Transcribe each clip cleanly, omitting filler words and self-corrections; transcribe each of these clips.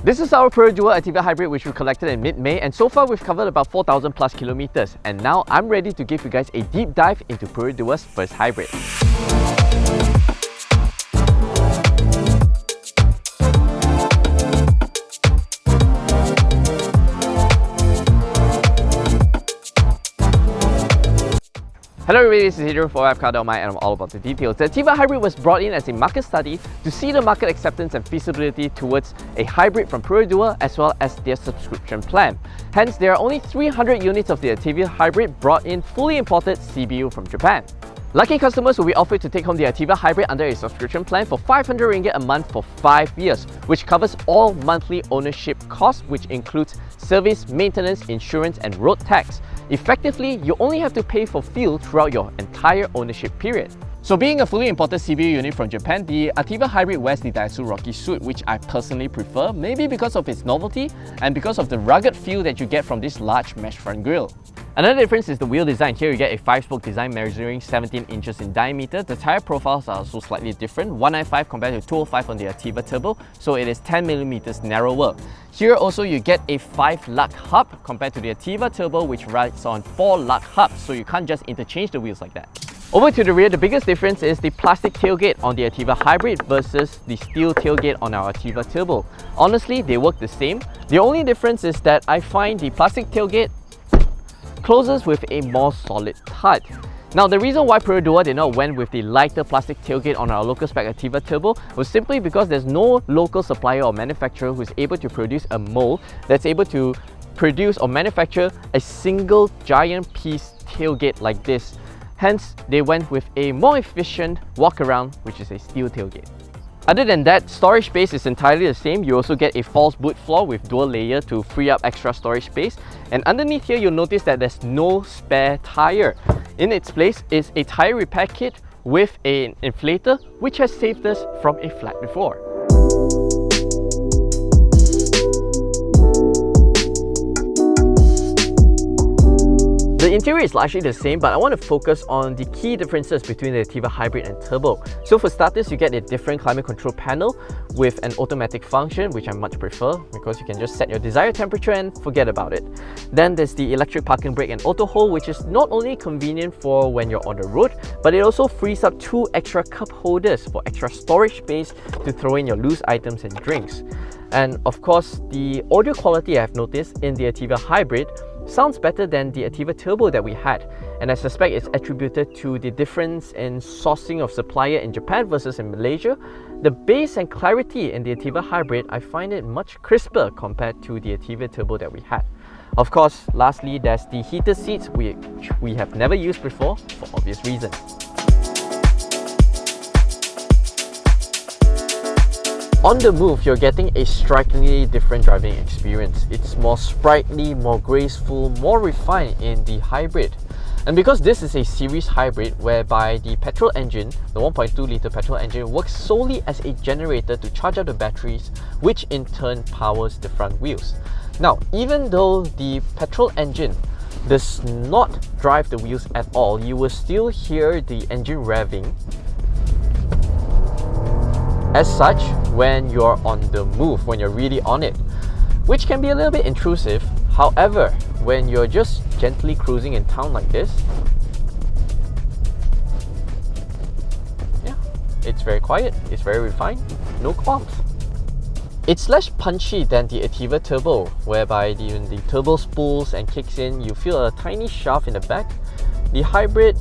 This is our Perodua Ativa Hybrid which we collected in mid-May, and so far we've covered about 4,000 plus kilometers, and now I'm ready to give you guys a deep dive into Perodua's first hybrid. Hello everybody, this is Adrian for WapCar.my and I'm all about the details. The Ativa Hybrid was brought in as a market study to see the market acceptance and feasibility towards a hybrid from Perodua as well as their subscription plan. Hence, there are only 300 units of the Ativa Hybrid brought in fully imported CBU from Japan. Lucky customers will be offered to take home the Ativa Hybrid under a subscription plan for 500 ringgit a month for 5 years, which covers all monthly ownership costs, which includes service, maintenance, insurance and road tax. Effectively, you only have to pay for fuel throughout your entire ownership period. So being a fully imported CBU unit from Japan, the Ativa Hybrid wears the Daihatsu Rocky suit, which I personally prefer, maybe because of its novelty and because of the rugged feel that you get from this large mesh front grille. Another difference is the wheel design. Here you get a 5-spoke design measuring 17 inches in diameter. The tyre profiles are also slightly different, 195 compared to 205 on the Ativa Turbo, so it is 10mm narrower. Here also you get a 5-lug hub compared to the Ativa Turbo, which rides on 4-lug hubs, so you can't just interchange the wheels like that. Over to the rear, the biggest difference is the plastic tailgate on the Ativa Hybrid versus the steel tailgate on our Ativa Turbo. Honestly, they work the same. The only difference is that I find the plastic tailgate closes with a more solid tud. Now, the reason why Perodua did not went with the lighter plastic tailgate on our local spec Ativa Turbo was simply because there's no local supplier or manufacturer who is able to produce a mold that's able to produce or manufacture a single giant piece tailgate like this. Hence, they went with a more efficient walk-around, which is a steel tailgate. Other than that, storage space is entirely the same. You also get a false boot floor with dual layer to free up extra storage space. And underneath here, you'll notice that there's no spare tyre. In its place is a tyre repair kit with an inflator, which has saved us from a flat before. The interior is largely the same, but I want to focus on the key differences between the Ativa Hybrid and Turbo. So for starters, you get a different climate control panel with an automatic function, which I much prefer because you can just set your desired temperature and forget about it. Then there's the electric parking brake and auto hold, which is not only convenient for when you're on the road, but it also frees up 2 extra cup holders for extra storage space to throw in your loose items and drinks. And of course, the audio quality I've noticed in the Ativa Hybrid sounds better than the Ativa Turbo that we had, and I suspect it's attributed to the difference in sourcing of supplier in Japan versus in Malaysia. The bass and clarity in the Ativa Hybrid, I find it much crisper compared to the Ativa Turbo that we had. Of course, lastly, there's the heated seats, which we have never used before for obvious reasons. On the move, you're getting a strikingly different driving experience. It's more sprightly, more graceful, more refined in the hybrid. And because this is a series hybrid whereby the petrol engine, the 1.2 litre petrol engine, works solely as a generator to charge up the batteries, which in turn powers the front wheels. Now, even though the petrol engine does not drive the wheels at all, you will still hear the engine revving as such when you're on the move, when you're really on it, which can be a little bit intrusive. However, when you're just gently cruising in town like this, yeah, it's very quiet, it's very refined, no qualms. It's less punchy than the Ativa Turbo, whereby when the turbo spools and kicks in, you feel a tiny shaft in the back. The hybrid,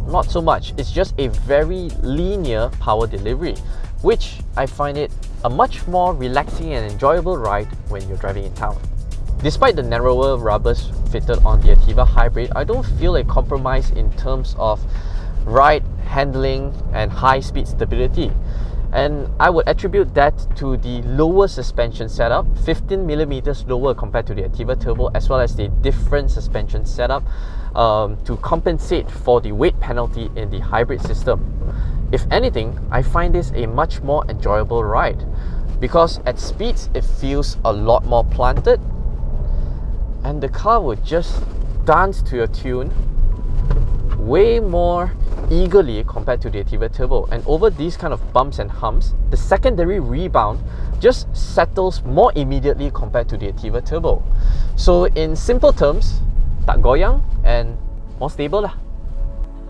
not so much. It's just a very linear power delivery, which I find it a much more relaxing and enjoyable ride when you're driving in town. Despite the narrower rubbers fitted on the Ativa Hybrid, I don't feel a compromise in terms of ride, handling and high-speed stability. And I would attribute that to the lower suspension setup, 15mm lower compared to the Ativa Turbo, as well as the different suspension setup to compensate for the weight penalty in the hybrid system. If anything, I find this a much more enjoyable ride because at speeds it feels a lot more planted and the car would just dance to your tune way more eagerly compared to the Ativa Turbo, and over these kind of bumps and humps, the secondary rebound just settles more immediately compared to the Ativa Turbo. So in simple terms, tak goyang and more stable lah.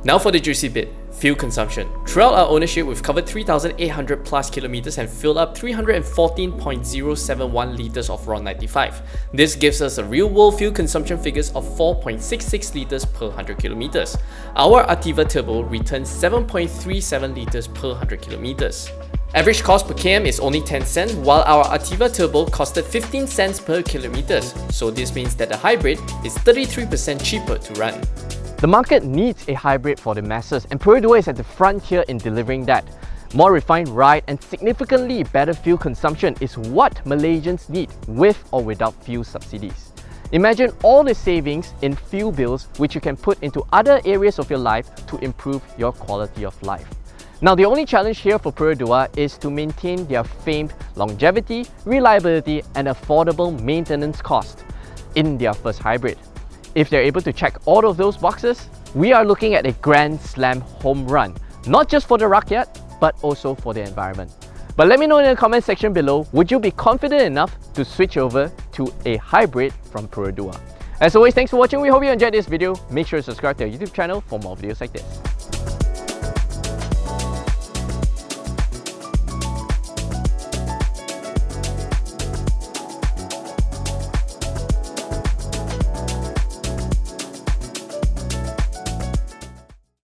Now for the juicy bit, fuel consumption. Throughout our ownership, we've covered 3,800 plus kilometers and filled up 314.071 liters of raw 95. This gives us a real-world fuel consumption figures of 4.66 liters per 100 kilometers. Our Ativa Turbo returns 7.37 liters per 100 kilometers. Average cost per km is only 10 cents, while our Ativa Turbo costed 15 cents per kilometers. So this means that the hybrid is 33% cheaper to run. The market needs a hybrid for the masses, and Perodua is at the frontier in delivering that. More refined ride and significantly better fuel consumption is what Malaysians need, with or without fuel subsidies. Imagine all the savings in fuel bills which you can put into other areas of your life to improve your quality of life. Now, the only challenge here for Perodua is to maintain their famed longevity, reliability and affordable maintenance cost in their first hybrid. If they're able to check all of those boxes, we are looking at a grand slam home run, not just for the rakyat, but also for the environment. But let me know in the comment section below, would you be confident enough to switch over to a hybrid from Perodua? As always, thanks for watching. We hope you enjoyed this video. Make sure to subscribe to our YouTube channel for more videos like this.